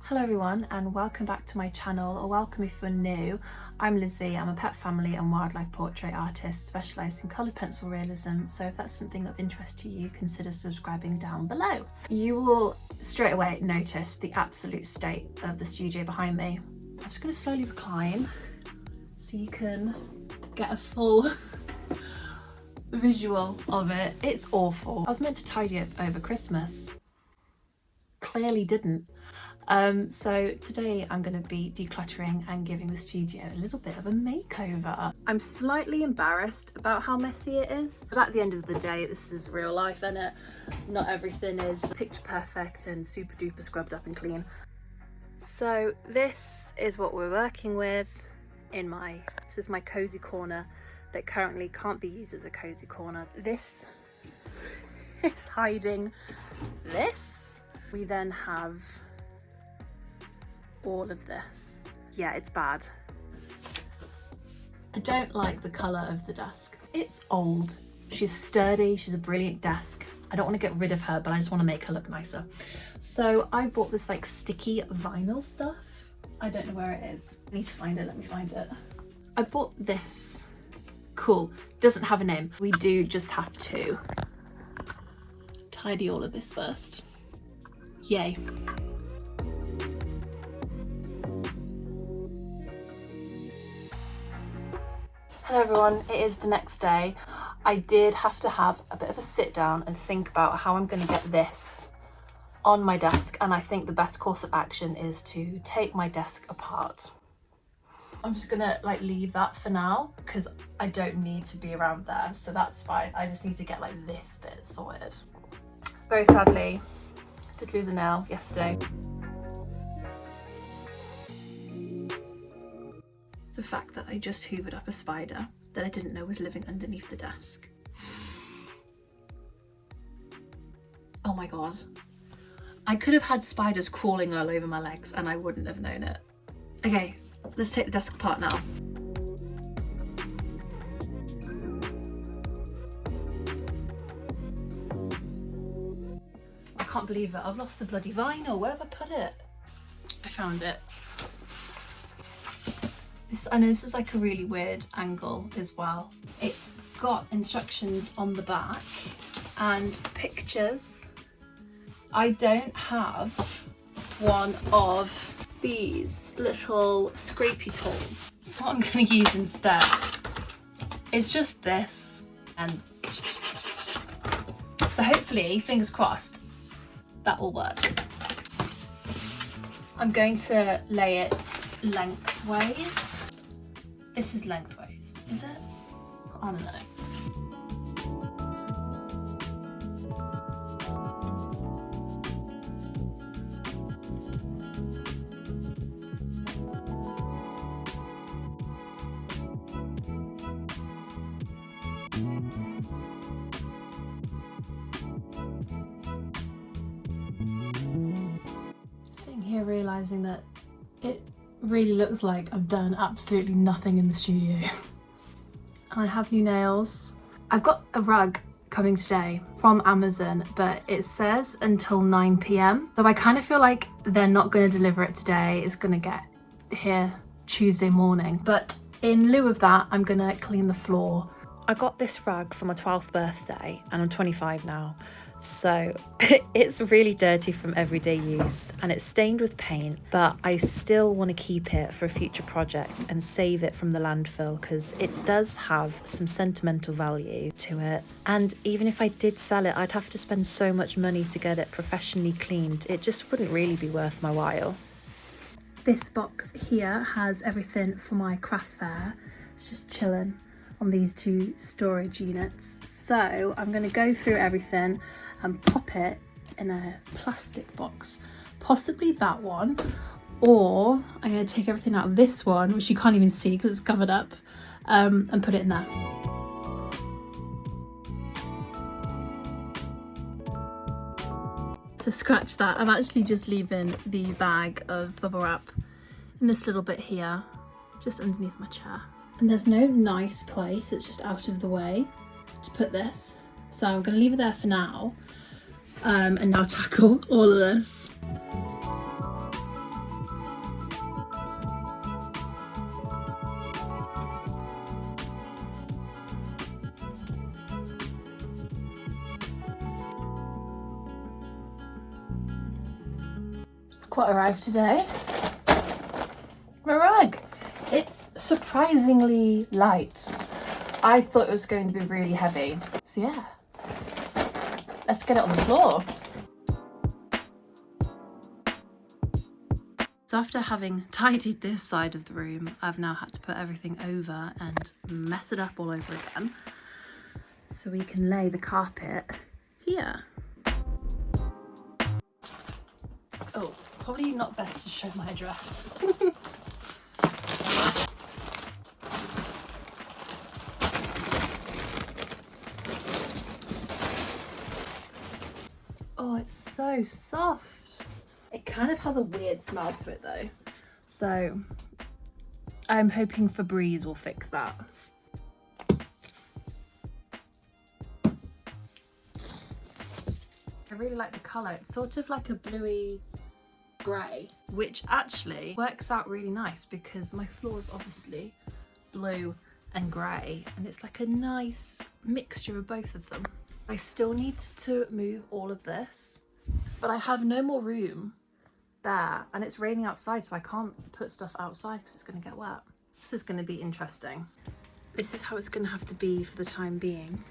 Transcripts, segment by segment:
Hello everyone and welcome back to my channel, or welcome if you're new. I'm Lizzie, I'm a pet family and wildlife portrait artist specialised in coloured pencil realism, so if that's something of interest to you, consider subscribing down below. You will straight away notice the absolute state of the studio behind me. I'm just going to slowly recline so you can get a full visual of it. It's awful. I was meant to tidy up over Christmas. Clearly didn't. So today I'm going to be decluttering and giving the studio a little bit of a makeover. I'm slightly embarrassed about how messy it is, but at the end of the day, this is real life, innit? Not everything is picture perfect and super duper scrubbed up and clean. So this is what we're working with this is my cozy corner that currently can't be used as a cozy corner. This is hiding this. We then have all of this. Yeah, it's bad. I don't like the colour of the desk. It's old. She's sturdy, she's a brilliant desk. I don't want to get rid of her, but I just want to make her look nicer. So I bought this like sticky vinyl stuff. I don't know where it is. I need to find it, let me find it. I bought this. Cool, doesn't have a name. We do just have to tidy all of this first. Yay. Hello everyone, it is the next day. I did have to have a bit of a sit down and think about how I'm going to get this on my desk, and I think the best course of action is to take my desk apart. I'm just gonna like leave that for now because I don't need to be around there, so that's fine. I just need to get like this bit sorted. Very sadly, I did lose a nail yesterday. The fact that I just hoovered up a spider that I didn't know was living underneath the desk. Oh my god. I could have had spiders crawling all over my legs and I wouldn't have known it. Okay, let's take the desk apart now. I can't believe it, I've lost the bloody vinyl. Where have I put it? I found it. I know this is like a really weird angle as well. It's got instructions on the back and pictures. I don't have one of these little scrapey tools. So what I'm going to use instead is just this, and so hopefully, fingers crossed, that will work. I'm going to lay it lengthways. This is lengthways, is it? I don't know. Sitting here realising that it really looks like I've done absolutely nothing in the studio. And I have new nails. I've got a rug coming today from Amazon, but it says until 9 PM. So I kind of feel like they're not going to deliver it today. It's going to get here Tuesday morning. But in lieu of that, I'm going to clean the floor. I got this rug for my 12th birthday and I'm 25 now. So it's really dirty from everyday use and it's stained with paint, but I still want to keep it for a future project and save it from the landfill because it does have some sentimental value to it. And even if I did sell it, I'd have to spend so much money to get it professionally cleaned. It just wouldn't really be worth my while. This box here has everything for my craft fair. It's just chilling on these two storage units. So I'm going to go through everything and pop it in a plastic box, possibly that one, or I'm going to take everything out of this one, which you can't even see because it's covered up, and put it in there. So scratch that, I'm actually just leaving the bag of bubble wrap in this little bit here, just underneath my chair. And there's no nice place, it's just out of the way to put this. So I'm going to leave it there for now, and now tackle all of this. What arrived today? My rug. It's surprisingly light. I thought it was going to be really heavy. So yeah, let's get it on the floor. So after having tidied this side of the room, I've now had to put everything over and mess it up all over again so we can lay the carpet here. Oh, probably not best to show my dress. Oh, it's so soft. It kind of has a weird smell to it though. So I'm hoping Febreze will fix that. I really like the colour. It's sort of like a bluey grey, which actually works out really nice because my floor is obviously blue and grey, and it's like a nice mixture of both of them. I still need to move all of this, but I have no more room there, and it's raining outside, so I can't put stuff outside because it's going to get wet. This is going to be interesting. This is how it's going to have to be for the time being.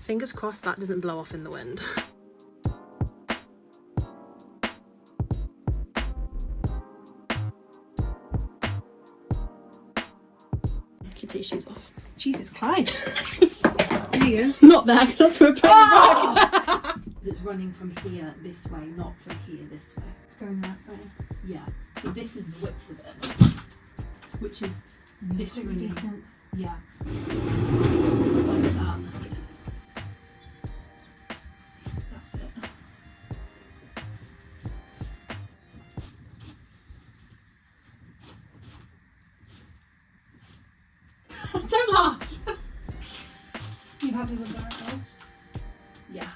Fingers crossed that doesn't blow off in the wind. You can take your shoes off. Jesus Christ. There you go. Not there, that's where I put the bag. It's running from here this way, not from here this way. It's going that way? Yeah. So this is the width of it, which is literally decent. Yeah. Don't laugh. You happy with where it goes? Yeah.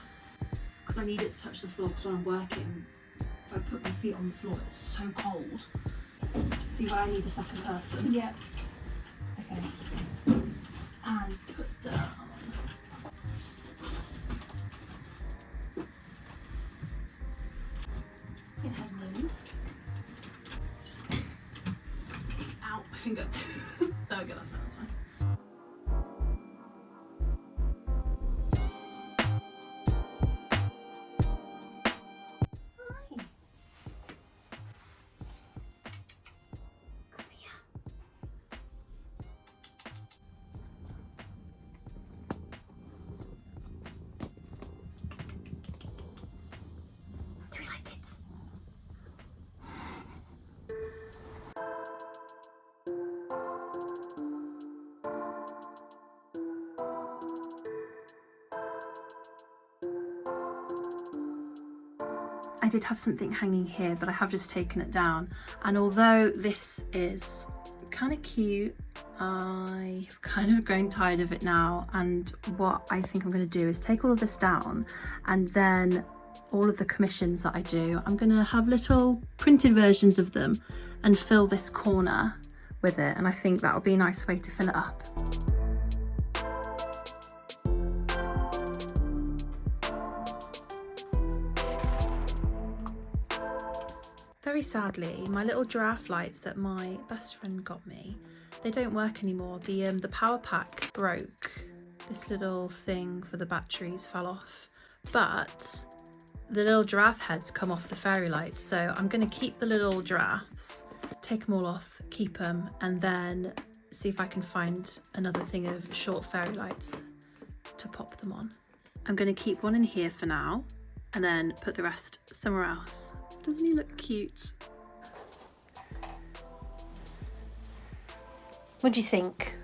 Because I need it to touch the floor, because when I'm working, if I put my feet on the floor, it's so cold. See why I need a second person? Yeah. Okay. And put down. It has moved. Ow, my finger. There we go, that's fine, that's fine. I did have something hanging here, but I have just taken it down. And although this is kind of cute, I've kind of grown tired of it now. And what I think I'm going to do is take all of this down, and then all of the commissions that I do, I'm going to have little printed versions of them and fill this corner with it. And I think that would be a nice way to fill it up. Very sadly, my little giraffe lights that my best friend got me, they don't work anymore. The power pack broke. This little thing for the batteries fell off, but the little giraffe heads come off the fairy lights. So I'm going to keep the little giraffes, take them all off, keep them, and then see if I can find another thing of short fairy lights to pop them on. I'm going to keep one in here for now, and then put the rest somewhere else. Doesn't he look cute? What do you think?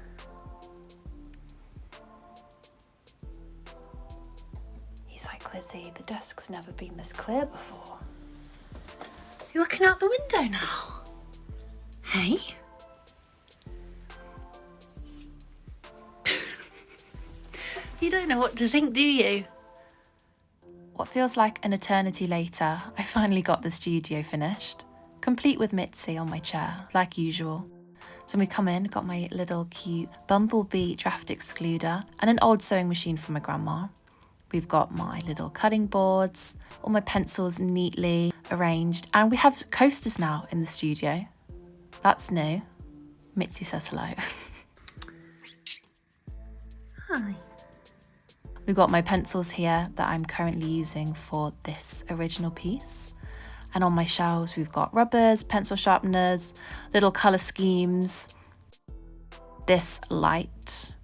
He's like, Lizzie, the desk's never been this clear before. You're looking out the window now. Hey? You don't know what to think, do you? What feels like an eternity later, I finally got the studio finished, complete with Mitzie on my chair, like usual. So when we come in, got my little cute bumblebee draft excluder and an old sewing machine from my grandma. We've got my little cutting boards, all my pencils neatly arranged, and we have coasters now in the studio. That's new. Mitzie says hello. Hi. We've got my pencils here that I'm currently using for this original piece. And on my shelves, we've got rubbers, pencil sharpeners, little colour schemes, this light,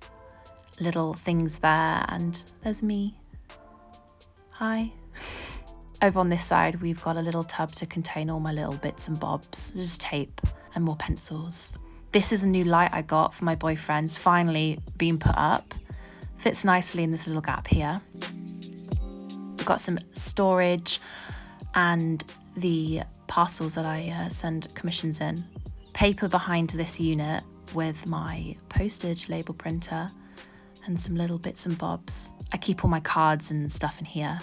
little things there, and there's me. Hi. Over on this side, we've got a little tub to contain all my little bits and bobs, just tape and more pencils. This is a new light I got for my boyfriend's finally been put up. Fits nicely in this little gap here. We've got some storage and the parcels that I send commissions in. Paper behind this unit with my postage label printer and some little bits and bobs. I keep all my cards and stuff in here.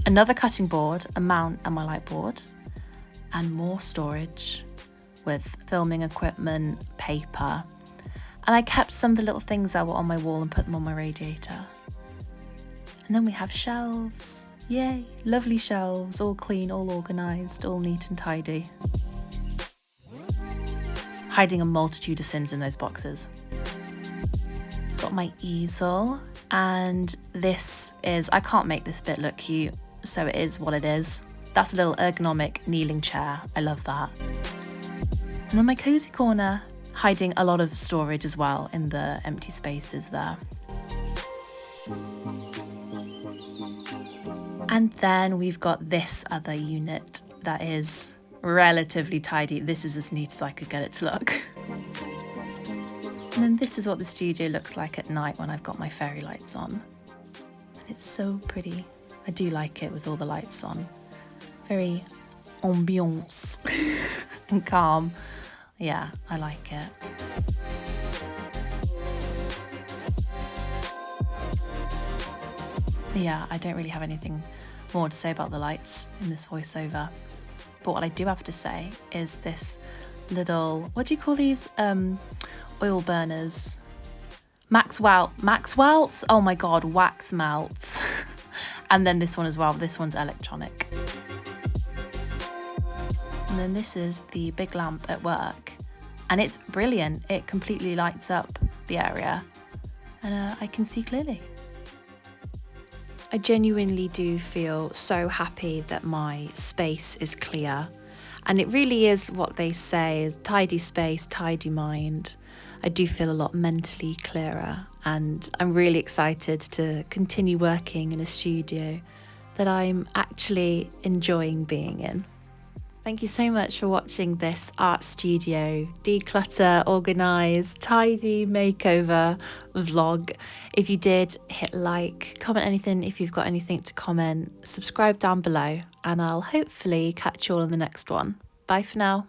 Another cutting board, a mount and my light board, and more storage with filming equipment, paper. And I kept some of the little things that were on my wall and put them on my radiator. And then we have shelves. Yay, lovely shelves, all clean, all organised, all neat and tidy. Hiding a multitude of sins in those boxes. Got my easel, and this is, I can't make this bit look cute, so it is what it is. That's a little ergonomic kneeling chair, I love that. And then my cozy corner, hiding a lot of storage as well in the empty spaces there. And then we've got this other unit that is relatively tidy. This is as neat as I could get it to look. And then this is what the studio looks like at night when I've got my fairy lights on. And it's so pretty. I do like it with all the lights on. Very ambiance and calm. Yeah, I like it. Yeah, I don't really have anything more to say about the lights in this voiceover. But what I do have to say is this little, what do you call these? Oil burners. Maxwell's? Oh my God, wax melts. And then this one as well, this one's electronic. And then this is the big lamp at work. And it's brilliant. It completely lights up the area. And I can see clearly. I genuinely do feel so happy that my space is clear. And it really is what they say is tidy space, tidy mind. I do feel a lot mentally clearer, and I'm really excited to continue working in a studio that I'm actually enjoying being in. Thank you so much for watching this art studio, declutter, organise, tidy makeover vlog. If you did, hit like, comment anything if you've got anything to comment, subscribe down below, and I'll hopefully catch you all in the next one. Bye for now.